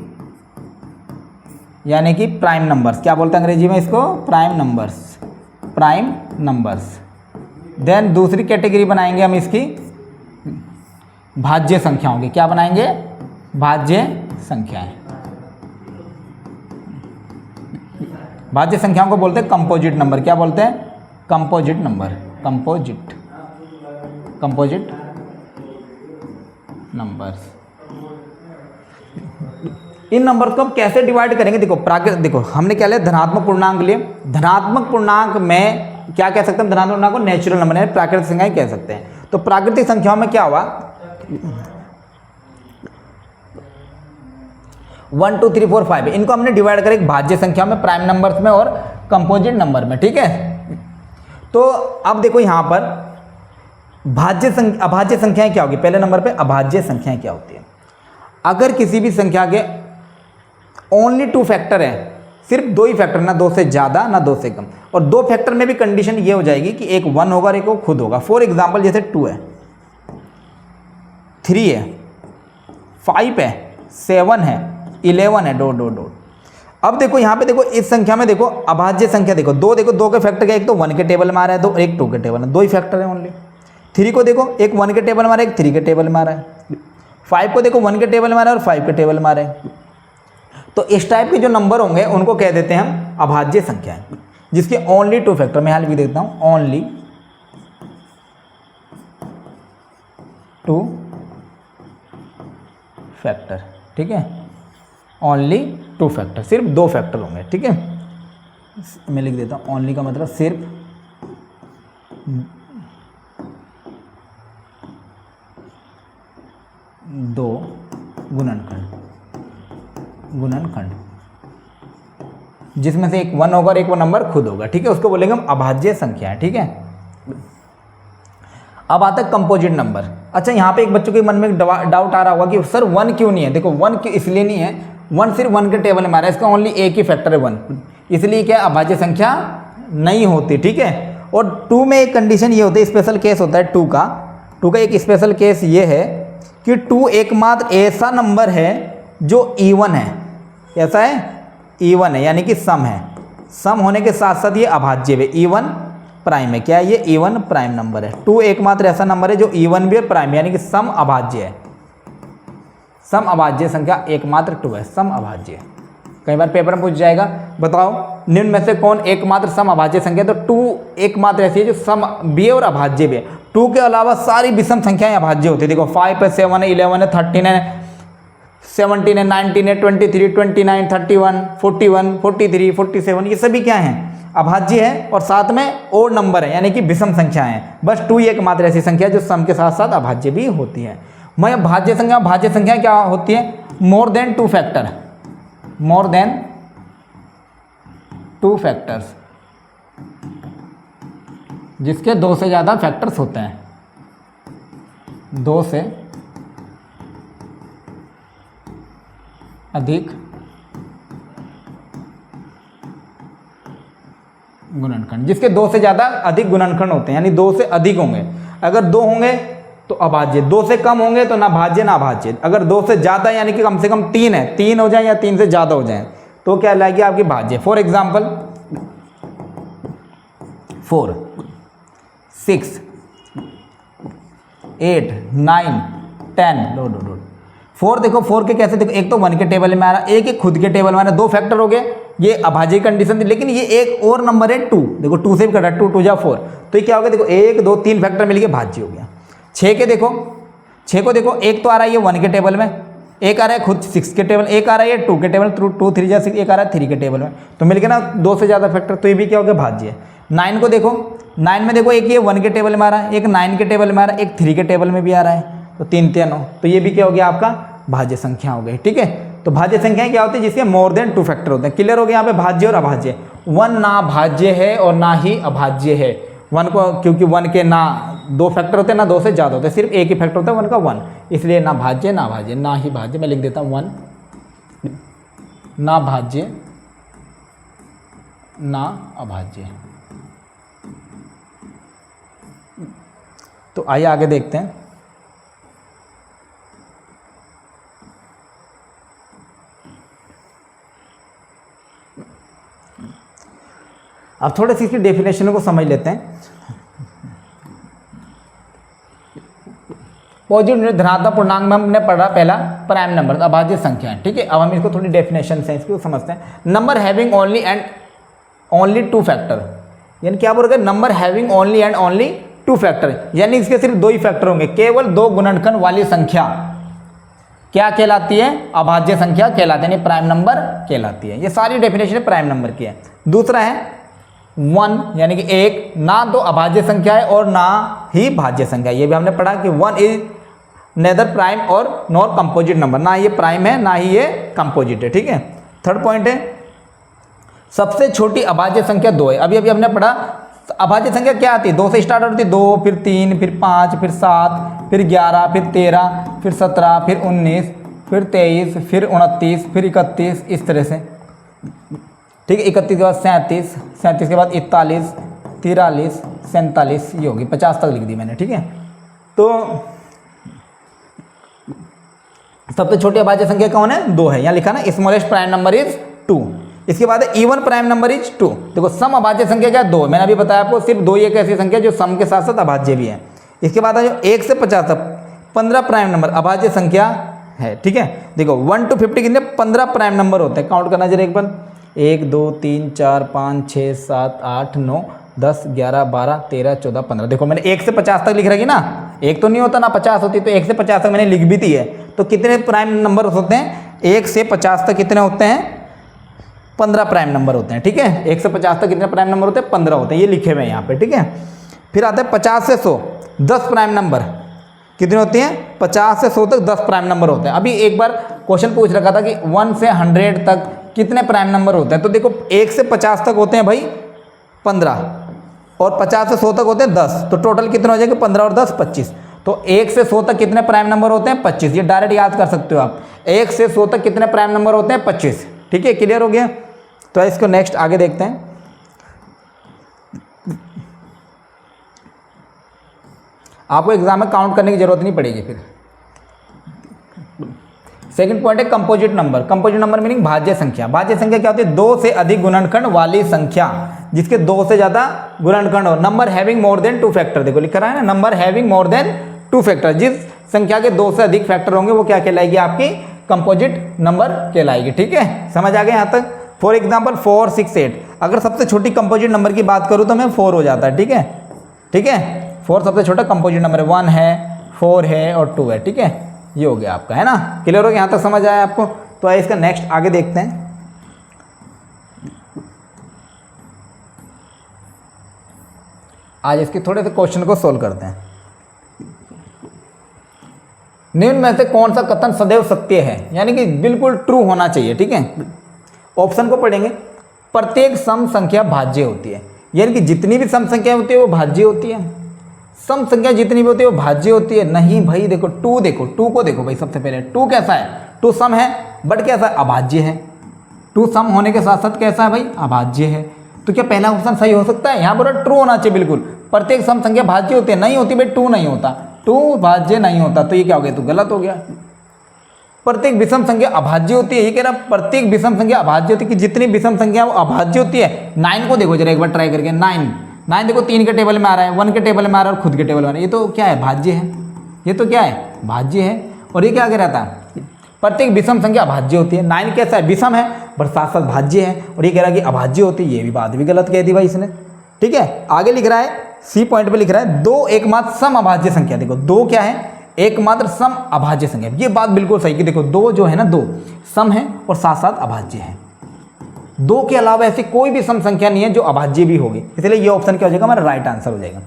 यानी कि प्राइम नंबर्स। क्या बोलते हैं अंग्रेजी में इसको, prime numbers, prime numbers. Then दूसरी कैटेगरी बनाएंगे हम इसकी भाज्य संख्याओं की। क्या बनाएंगे, भाज्य संख्याएं। भाज्य संख्याओं को बोलते हैं कंपोजिट नंबर। क्या बोलते हैं, composite number, composite, composite numbers. इन नंबर्स को हम कैसे डिवाइड करेंगे, देखो हमने क्या लिया धनात्मक पूर्णांक लिए। धनात्मक पूर्णांक में क्या कह सकते हैं, धनात्मक पूर्णांक को नेचुरल नंबर यानी प्राकृतिक संख्याएं कह सकते हैं। तो प्राकृतिक संख्याओं में क्या हुआ 1 2 3 4 5, इनको हमने डिवाइड करें भाज्य संख्या में, प्राइम नंबर्स में और कंपोजिट नंबर में। ठीक है, तो अब देखो यहाँ पर अभाज्य संख्याएं क्या होगी, पहले नंबर पे अभाज्य संख्याएं क्या होती है। अगर किसी भी संख्या के ओनली 2 फैक्टर है, सिर्फ 2 ही फैक्टर, ना 2 से ज़्यादा ना 2 से कम, और 2 फैक्टर में भी कंडीशन ये हो जाएगी कि एक 1 होगा और एक वो खुद होगा। फॉर एग्जाम्पल जैसे 2 है, 3 है, 5 है, 7 है, 11 है, डॉट डॉट डॉट। अब देखो यहाँ पे देखो इस संख्या में देखो अभाज्य संख्या देखो 2, देखो 2 के फैक्टर क्या, एक तो 1 के टेबल में आ रहा है, दो एक 2 के टेबल में, 2 ही फैक्टर है ओनली। 3 को देखो एक 1 के टेबल में आ रहा है, एक 3 के टेबल में आ रहा है। 5 को देखो 1 के टेबल में आ रहा है और 5 के टेबल में आ रहा है। तो इस टाइप के जो नंबर होंगे उनको कह देते हैं हम अभाज्य संख्याएं, जिसके ओनली 2 फैक्टर। मैं हाल भी देखता हूं, ओनली 2 फैक्टर, ठीक है, ओनली 2 फैक्टर, सिर्फ 2 फैक्टर होंगे, ठीक है। मैं लिख देता हूं, ओनली का मतलब सिर्फ 2 गुणनखंड, जिसमें से एक 1 होगा और एक वो नंबर खुद होगा, ठीक है, उसको बोलेंगे हम अभाज्य संख्या है, ठीक है। अब आता है कंपोजिट नंबर। अच्छा, यहाँ पे एक बच्चों के मन में डाउट आ रहा होगा कि सर 1 क्यों नहीं है। देखो 1 क्यों इसलिए नहीं है, 1 सिर्फ 1 के टेबल में आ रहा है, इसका ओनली एक ही फैक्टर है 1, इसलिए क्या अभाज्य संख्या नहीं होती, ठीक है। और 2 में एक कंडीशन ये होती है, स्पेशल केस होता है 2 का एक स्पेशल केस ये है कि 2 एकमात्र ऐसा नंबर है जो इवन है, ऐसा है इवन है, यानी कि सम है। सम होने के साथ साथ ये अभाज्य है, इवन प्राइम है। क्या है ये? इवन प्राइम नंबर है। 2 एकमात्र ऐसा नंबर है जो इवन भी है प्राइम, यानी कि सम अभाज्य है। सम अभाज्य संख्या एकमात्र 2 है, सम अभाज्य। कई बार पेपर में पूछ जाएगा, बताओ निम्न में से कौन एकमात्र सम अभाज्य संख्या, तो 2 एकमात्र ऐसी है जो सम भी है और अभाज्य भी है। 2 के अलावा सारी विषम संख्याएं अभाज्य होती है। देखो 5 है, 7 है, 11 है, 13 है, 17 है, 19 है, 23, 29, 31, 41, 43, 47, ये सभी क्या हैं? अभाज्य है और साथ में और नंबर है, यानी कि विषम संख्या है। बस 2 ही एकमात्र ऐसी संख्या है जो सम के साथ साथ अभाज्य भी होती है। मैं भाज्य संख्या क्या होती है? More than 2 factor, more than 2 factors, जिसके 2 से ज़्यादा फैक्टर्स होते हैं, 2 से अधिक गुणनखंड, जिसके 2 से ज़्यादा अधिक गुणनखंड होते हैं, यानी 2 से अधिक होंगे। अगर 2 होंगे तो अभाज्य, 2 से कम होंगे तो ना भाज्य ना अभाज्य। अगर 2 से ज़्यादा यानी कि कम से कम 3 है, 3 हो जाए या 3 से ज़्यादा हो जाए तो क्या लाएगी आपकी भाज्य। For example 4, 6, 8, 9, 10, dot. 4 देखो 4 के कैसे, देखो एक तो 1 के टेबल में आ रहा है, एक खुद के टेबल में आ रहा है, 2 फैक्टर हो गए, ये अभाज्य कंडीशन थी। लेकिन ये एक और नंबर है 2, देखो 2 से भी कटा, 2 2 जा 4, तो ये क्या हो गया? देखो 1 2 3 फैक्टर मिलके भाज्य हो गया। 6 के देखो, 6 को देखो, एक तो आ रहा है ये 1 के टेबल में, एक आ रहा है खुद 6 के टेबल, एक आ रहा है ये 2 के टेबल, 2 3 जा 6, एक आ रहा है 3 के टेबल में, तो मिलके ना 2 से ज़्यादा फैक्टर, तो ये भी क्या हो गया? भाज्य। 9 को देखो, 9 में देखो एक ये 1 के टेबल में आ रहा है, एक 9 के टेबल में आ रहा है, एक 3 के टेबल में भी आ रहा है, तो 3 3 9, तो ये भी क्या हो गया? आपका भाज्य संख्या हो गई, ठीक है। तो भाज्य संख्याएं क्या होती है? जिसके मोर देन 2 फैक्टर होते हैं। क्लियर हो गया यहाँ पे भाज्य और अभाज्य। 1 ना भाज्य है और ना ही अभाज्य है। 1 को, क्योंकि 1 के ना 2 फैक्टर होते हैं ना 2 से ज़्यादा होते हैं, सिर्फ एक ही फैक्टर होता है 1 का 1, इसलिए ना भाज्य ना अभाज्य, ना ही भाज्य। मैं लिख देता हूँ 1 ना भाज्य ना अभाज्य। तो आइए आगे देखते हैं। अब थोड़ी सी इसकी डेफिनेशन को समझ लेते हैं। पॉजिटिव धनात्मक पूर्णांक में हमने पढ़ा पहला प्राइम नंबर, अभाज्य संख्या है, ठीक है। अब हम इसको थोड़ी डेफिनेशन से इसको समझते हैं। Number having only and only 2 factor, यानी क्या बोल रहे हैं? Number having only and only 2 factor, यानी इसके सिर्फ 2 ही फैक्टर होंगे। केवल 2 गुणनखंड वाली संख्या क्या कहलाती है? अभाज्य संख्या कहलाती है, यानी प्राइम नंबर कहलाती है। ये सारी डेफिनेशन प्राइम नंबर की है। दूसरा है 1, यानी कि 1 ना तो अभाज्य संख्या है और ना ही भाज्य संख्या। ये भी हमने पढ़ा कि 1 इज नेदर प्राइम और नॉर कंपोजिट नंबर, ना ये प्राइम है ना ही ये कंपोजिट है, ठीक है। थर्ड पॉइंट है सबसे छोटी अभाज्य संख्या 2 है। अभी हमने पढ़ा अभाज्य संख्या क्या आती है? 2 से स्टार्ट होती है, 2 फिर 3 फिर 5 फिर 7 फिर 11 फिर 13 फिर 17 फिर 19 फिर 23 फिर 29 फिर 31, इस तरह से, ठीक है। 31 के बाद 37, 37 के बाद 41, 43, 47, ये होगी 50 तक लिख दी मैंने, ठीक है। तो सबसे छोटी अभाज्य संख्या कौन है? 2 है, यहाँ लिखा ना स्मॉलेस्ट प्राइम नंबर इज 2। इसके बाद इवन प्राइम नंबर इज 2। देखो सम अभाज्य संख्या क्या है? 2। मैंने अभी बताया आपको सिर्फ 2 ही एक ऐसी संख्या जो सम के साथ साथ अभाज्य भी है। इसके बाद जो 1 से 50 तक 15 प्राइम नंबर अभाज्य संख्या है, ठीक है। देखो 1 to 50 कितने? 15 प्राइम नंबर होते हैं। काउंट करना जरा एक बार, 1 2 3 4 5 6 7 8 9 10 11 12 13 14 15। देखो मैंने 1 से 50 तक लिख रखी ना, 1 तो नहीं होता ना 50 होती, तो 1 से 50 तक मैंने लिख भी दी है। तो कितने प्राइम नंबर होते हैं? 1 से 50 तक कितने होते हैं? 15 प्राइम नंबर होते हैं, ठीक है। 1 से 50 तक कितने प्राइम नंबर होते हैं? 15 होते हैं, ये लिखे हुए हैं यहाँ पे, ठीक है। फिर आते हैं 50 से 100, 10 प्राइम नंबर कितने होते हैं? 50 से 100 तक 10 प्राइम नंबर होते हैं। अभी एक बार क्वेश्चन पूछ रखा था कि 1 से 100 तक कितने प्राइम नंबर होते हैं, तो देखो 1 से 50 तक होते हैं भाई 15 और 50 से 100 तक होते हैं 10, तो टोटल कितने हो जाएंगे? 15 और 10 25। तो 1 से 100 तक कितने प्राइम नंबर होते हैं? 25। ये डायरेक्ट याद कर सकते हो आप, 1 से 100 तक कितने प्राइम नंबर होते हैं? 25, ठीक है। क्लियर हो गया? तो इसको नेक्स्ट आगे देखते हैं। आपको एग्जाम में काउंट करने की जरूरत नहीं पड़ेगी फिर। सेकंड पॉइंट है composite number. Composite number meaning भाज्य संख्या। भाज्य संख्या क्या होती है? 2 से अधिक गुणनखंड वाली संख्या, जिसके 2 से ज्यादा गुणनखंड हो। Number having more than 2 factor, देखो लिख रहा है ना, number having more than 2 factor. जिस संख्या के 2 से अधिक फैक्टर होंगे वो क्या कहलाएगी? आपकी कंपोजिट नंबर कहलाएगी, ठीक है। समझ आ गया यहाँ तक? फॉर एग्जाम्पल 4 6 8, अगर सबसे छोटी कंपोजिट नंबर की बात करूँ तो मैं 4 हो जाता है, ठीक है, ठीक है। 4 सबसे छोटा कंपोजिट नंबर है, 1 है 4 है और 2 है, ठीक है। ये हो गया आपका, है ना। क्लियर हो गया? यहाँ तक समझ आया आपको? तो आइए इसका नेक्स्ट आगे देखते हैं। आज इसके थोड़े से क्वेश्चन को सोल्व करते हैं। निम्न में से कौन सा कथन सदैव सत्य है, यानी कि बिल्कुल ट्रू होना चाहिए, ठीक है। ऑप्शन को पढ़ेंगे। प्रत्येक सम संख्या भाज्य होती है, यानी कि जितनी भी सम संख्या होती है वो भाज्य होती है। सम संख्या जितनी भी होती है वो भाज्य होती है। नहीं भाई, देखो 2, देखो 2 को देखो भाई। सबसे पहले 2 कैसा है? 2 सम है बट कैसा है? अभाज्य है। 2 सम होने के साथ साथ कैसा है भाई? अभाज्य है। तो क्या पहला ऑप्शन सही हो सकता है? यहाँ पर ट्रू होना चाहिए बिल्कुल। प्रत्येक सम संख्या भाज्य होती है, नहीं होती भाई, 2 नहीं होता, 2 भाज्य नहीं होता, तो ये क्या हो गया? तो गलत हो गया। प्रत्येक विषम संख्या अभाज्य होती है, ये कह रहा प्रत्येक विषम संख्या अभाज्य होती है, कि जितनी विषम संख्या वो अभाज्य होती है। 9 को देखो जरा एक बार ट्राई करके, 9 देखो 3 के टेबल में आ रहा है, 1 के टेबल में आ रहा है और खुद के टेबल में आ रहा है। ये तो क्या है? भाज्य है। ये तो क्या है? भाज्य है। और ये क्या कह रहा था? प्रत्येक विषम संख्या अभाज्य होती है। 9 कैसा है? विषम है पर साथ साथ भाज्य है। और ये कह रहा है कि अभाज्य होती है, ये भी बात भी गलत कह दी भाई इसने, ठीक है। आगे लिख रहा है, सी पॉइंट पे लिख रहा है 2 एकमात्र सम अभाज्य संख्या। देखो 2 क्या है? एकमात्र सम अभाज्य संख्या। ये बात बिल्कुल सही कि देखो 2 जो है ना, 2 सम है और साथ साथ अभाज्य है। 2 के अलावा ऐसी कोई भी सम संख्या नहीं है जो अभाज्य भी होगी, इसलिए ये ऑप्शन क्या हो जाएगा? हमारा राइट आंसर हो जाएगा।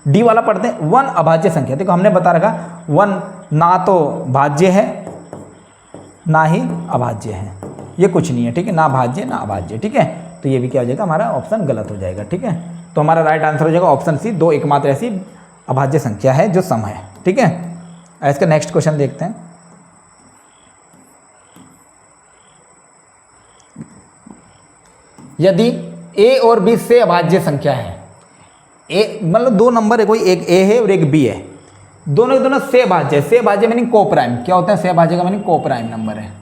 डी वाला पढ़ते हैं। 1 अभाज्य संख्या। देखो हमने बता रखा 1 ना तो भाज्य है ना ही अभाज्य है, ये कुछ नहीं है, ठीक है। ना भाज्य ना अभाज्य, ठीक है। तो ये भी क्या हो जाएगा? हमारा ऑप्शन गलत हो जाएगा, ठीक है। तो हमारा राइट आंसर हो जाएगा ऑप्शन सी, 2 एकमात्र ऐसी अभाज्य संख्या है जो सम है, ठीक है। इसका नेक्स्ट क्वेश्चन देखते हैं। यदि a और b से अभाज्य संख्या है, a मतलब 2 नंबर है, कोई एक a है और एक b है, दोनों के दोनों से अभाज्य है। से अभाज्य मीनिंग को प्राइम। क्या होता है से अभाज्य का मीनिंग? को प्राइम नंबर है,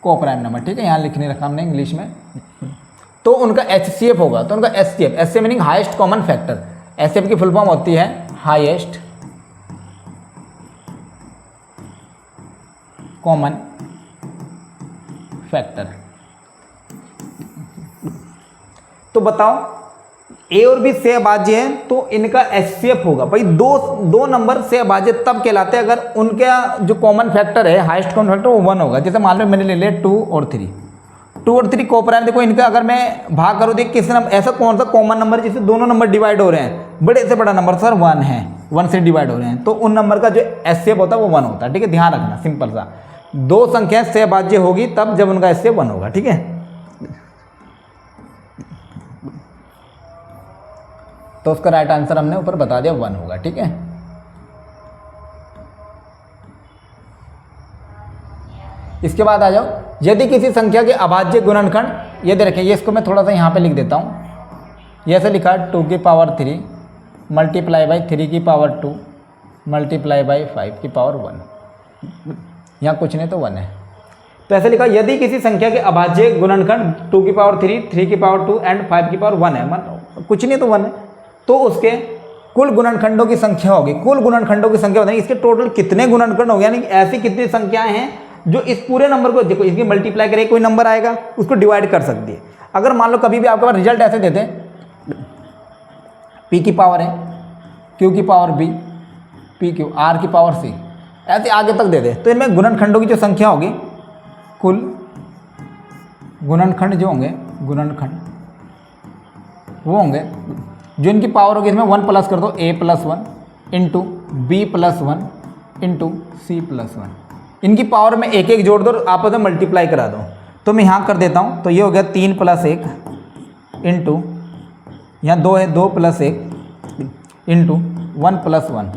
को प्राइम नंबर, ठीक है। यहाँ लिखने रखा हमने इंग्लिश में। तो उनका HCF होगा, तो उनका HCF meaning highest common factor. HCF की फुल फॉर्म होती है हाईएस्ट कॉमन फैक्टर। तो बताओ ए और बी से अभाज्य है तो इनका HCF होगा भाई। दो नंबर से अभाज्य तब कहलाते हैं अगर उनका जो कॉमन फैक्टर है, हाईएस्ट कॉमन फैक्टर, वो 1 होगा। जैसे मान लो मैंने ले लिया 2 और 3, 2 और 3 को प्राइम। देखो इनका अगर मैं भाग करूँ देख किस नंबर, ऐसा कौन सा कॉमन नंबर जिससे दोनों नंबर डिवाइड हो रहे हैं? बड़े से बड़ा नंबर सर 1 है, 1 से डिवाइड हो रहे हैं, तो उन नंबर का जो HCF होता है वो 1 होता है, ठीक है। ध्यान रखना, सिंपल सा। 2 संख्या से अभाज्य होगी तब जब उनका HCF 1 होगा, ठीक है। तो उसका राइट आंसर हमने ऊपर बता दिया 1 होगा। ठीक है, इसके बाद आ जाओ, यदि किसी संख्या के अभाज्य गुणनखंड, ये दे रखें, ये इसको मैं थोड़ा सा यहाँ पे लिख देता हूँ, ये ऐसे लिखा 2 की पावर 3 मल्टीप्लाई बाई 3 की पावर 2 मल्टीप्लाई बाई 5 की पावर 1, यहाँ कुछ नहीं तो 1 है। तो ऐसे लिखा, यदि किसी संख्या के अभाज्य गुणनखंड 2 की पावर 3, 3 की पावर 2 एंड 5 की पावर 1 है, मतलब कुछ नहीं तो 1 है, तो उसके कुल गुणनखंडों की संख्या होगी। कुल गुणनखंडों की संख्या बताएंगे, इसके टोटल कितने गुणनखंड हो गए, यानी ऐसी कितनी संख्याएं हैं जो इस पूरे नंबर को, देखो इसकी मल्टीप्लाई करें, कोई नंबर आएगा उसको डिवाइड कर सकती है। अगर मान लो कभी भी आपके पास रिजल्ट ऐसे देते हैं, p की पावर है, q की power b, p q, r की पावर c, ऐसे आगे तक दे दे, तो इनमें गुणनखंडों की जो संख्या होगी, कुल गुणनखंड जो होंगे, गुणनखंड वो होंगे जो इनकी पावर होगी, इसमें 1 प्लस कर दो, a plus 1 into B plus 1 into C plus 1, इनकी पावर में एक एक जोड़ दो, आपस में मल्टीप्लाई करा दो। तो मैं यहाँ कर देता हूँ, तो ये हो गया 3 प्लस 1 इंटू, यहाँ 2 है, 2 प्लस 1 इंटू 1 प्लस 1,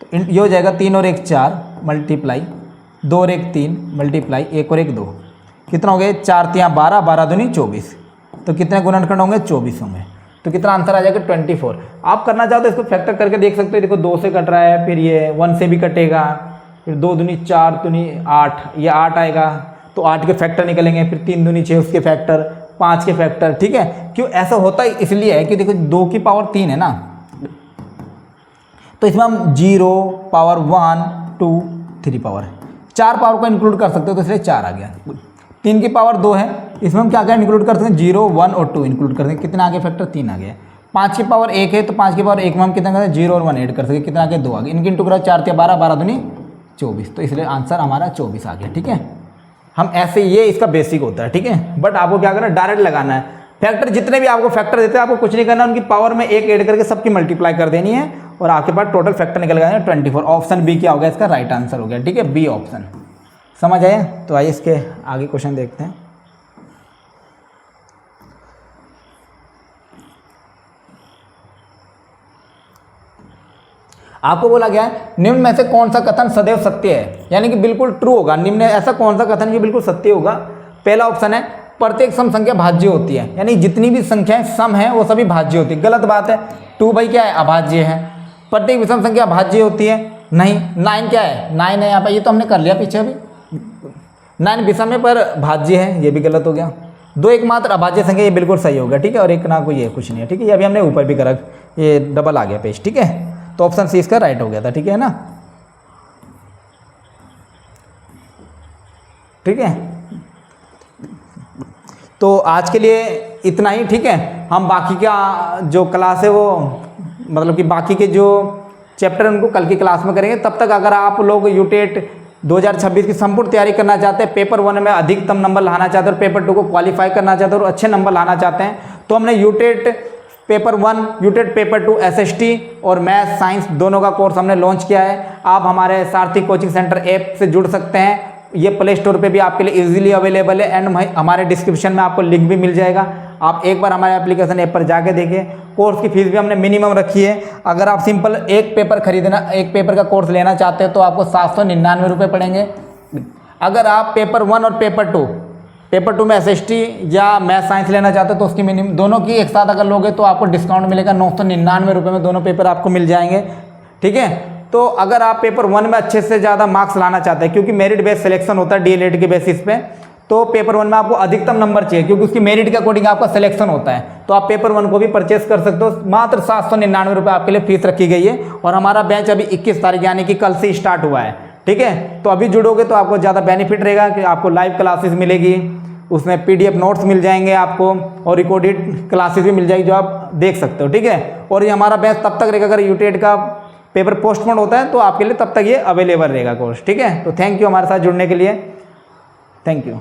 तो ये हो जाएगा 3 और 1 4 मल्टीप्लाई 2 और 1 3 मल्टीप्लाई 1 और 1 2, कितना हो गया 4 3 12, 12 दूनी 24, तो कितने गुणनखंड होंगे 24 होंगे। तो कितना आंसर आ जाएगा 24। आप करना चाहो तो इसको फैक्टर करके देख सकते हो, देखो 2 से कट रहा है, फिर ये 1 से भी कटेगा, फिर 2 दूनी 4 दूनी 8, ये 8 आएगा तो 8 के फैक्टर निकलेंगे, फिर 3 दूनी 6 उसके फैक्टर, 5 के फैक्टर। ठीक है, क्यों ऐसा होता है, इसलिए है कि देखो 2 की पावर 3 है ना, तो इसमें हम 0 पावर 1 2 3 पावर 4 पावर को इंक्लूड कर सकते हो, तो इसलिए 4 आ गया। 3 की पावर 2 है, इसमें हम क्या क्या इंक्लूड कर सकते हैं, 0 1 और 2 इंक्लूड कर सकते हैं, कितना आगे फैक्टर 3 आ गया। 5 की पावर 1 है, तो 5 की पावर 1 में हम कितना करते हैं 0 और 1 ऐड कर सकते, कितना आगे 2 आ गया, इनकी इंटू करो 4 3 12, 12 दूनी 24, तो इसलिए आंसर हमारा 24 आ गया। ठीक है, हम ऐसे, ये इसका बेसिक होता है। ठीक है, बट आपको क्या करना है, डायरेक्ट लगाना है। फैक्टर जितने भी आपको फैक्टर देते हैं, आपको कुछ नहीं करना, उनकी पावर में 1 ऐड करके सबकी मल्टीप्लाई कर देनी है, और आपके पास टोटल फैक्टर निकल गया 24। ऑप्शन बी क्या हो गया, इसका राइट आंसर हो गया। ठीक है, बी ऑप्शन। समझ आया? तो आइए इसके आगे क्वेश्चन देखते हैं। आपको बोला गया है निम्न में से कौन सा कथन सदैव सत्य है, यानी कि बिल्कुल ट्रू होगा। निम्न ऐसा कौन सा कथन जो बिल्कुल सत्य होगा? पहला ऑप्शन है प्रत्येक सम संख्या भाज्य होती है, यानी जितनी भी संख्याएं सम है वो सभी भाज्य होती है। गलत बात है। 2 भाई क्या है, अभाज्य है। प्रत्येक विषम संख्या भाज्य होती है, नहीं। 9 क्या है, 9 है यहाँ पर, ये तो हमने कर लिया पीछे अभी। 9 विषम है पर भाज्य है, ये भी गलत हो गया। 2 एकमात्र अभाज्य संख्या, ये बिल्कुल सही होगा। ठीक है, और एक ना कोई ये कुछ नहीं है। ठीक है, ये अभी हमने ऊपर भी करा, ये डबल आ गया पेज। ठीक है, तो ऑप्शन सी इसका राइट हो गया था। ठीक है ना, ठीक है। तो आज के लिए इतना ही। ठीक है, हम बाकी का जो क्लास है वो, मतलब कि बाकी के जो चैप्टर उनको कल की क्लास में करेंगे। तब तक अगर आप लोग यूटेट 2026 की संपूर्ण तैयारी करना चाहते हैं, पेपर 1 में अधिकतम नंबर लाना चाहते हैं और पेपर 2 को क्वालिफाई करना चाहते हैं और अच्छे नंबर लाना चाहते हैं, तो हमने UTET paper 1, UTET paper 2 SST और मैथ साइंस दोनों का कोर्स हमने लॉन्च किया है। आप हमारे सारथी कोचिंग सेंटर ऐप से जुड़ सकते हैं। ये प्ले स्टोर पे भी आपके लिए इजीली अवेलेबल है, एंड हमारे डिस्क्रिप्शन में आपको लिंक भी मिल जाएगा। आप एक बार हमारे एप्लीकेशन ऐप पर जाके देखें। कोर्स की फीस भी हमने मिनिमम रखी है। अगर आप सिंपल एक पेपर खरीदना, एक पेपर का कोर्स लेना चाहते हैं तो आपको 799 रुपये पड़ेंगे। अगर आप पेपर 1 और पेपर 2 में एसएसटी या मैथ साइंस लेना चाहते हो तो उसकी मिनिमम, दोनों की एक साथ अगर लोगे तो आपको डिस्काउंट मिलेगा। 999 रुपये में दोनों पेपर आपको मिल जाएंगे। ठीक है, तो अगर आप पेपर 1 में अच्छे से ज़्यादा मार्क्स लाना चाहते हैं, क्योंकि मेरिट बेस्ड सिलेक्शन होता है डीएलएड के बेसिस पे, तो पेपर 1 में आपको अधिकतम नंबर चाहिए, क्योंकि उसकी मेरिट के अकॉर्डिंग आपका सिलेक्शन होता है। तो आप पेपर 1 को भी परचेस कर सकते हो। मात्र 799 रुपये आपके लिए फीस रखी गई है, और हमारा बैच अभी 21 तारीख यानी कि कल से स्टार्ट हुआ है। ठीक है, तो अभी जुड़ोगे तो आपको ज़्यादा बेनिफिट रहेगा कि आपको लाइव क्लासेस मिलेगी, उसमें पीडीएफ नोट्स मिल जाएंगे आपको, और रिकॉर्डेड क्लासेस भी मिल जाएगी जो आप देख सकते हो। ठीक है, और ये हमारा बैच तब तक रहेगा, अगर यूटेट का पेपर पोस्टपोन होता है तो आपके लिए तब तक ये अवेलेबल रहेगा कोर्स। ठीक है, तो थैंक यू हमारे साथ जुड़ने के लिए। Thank you.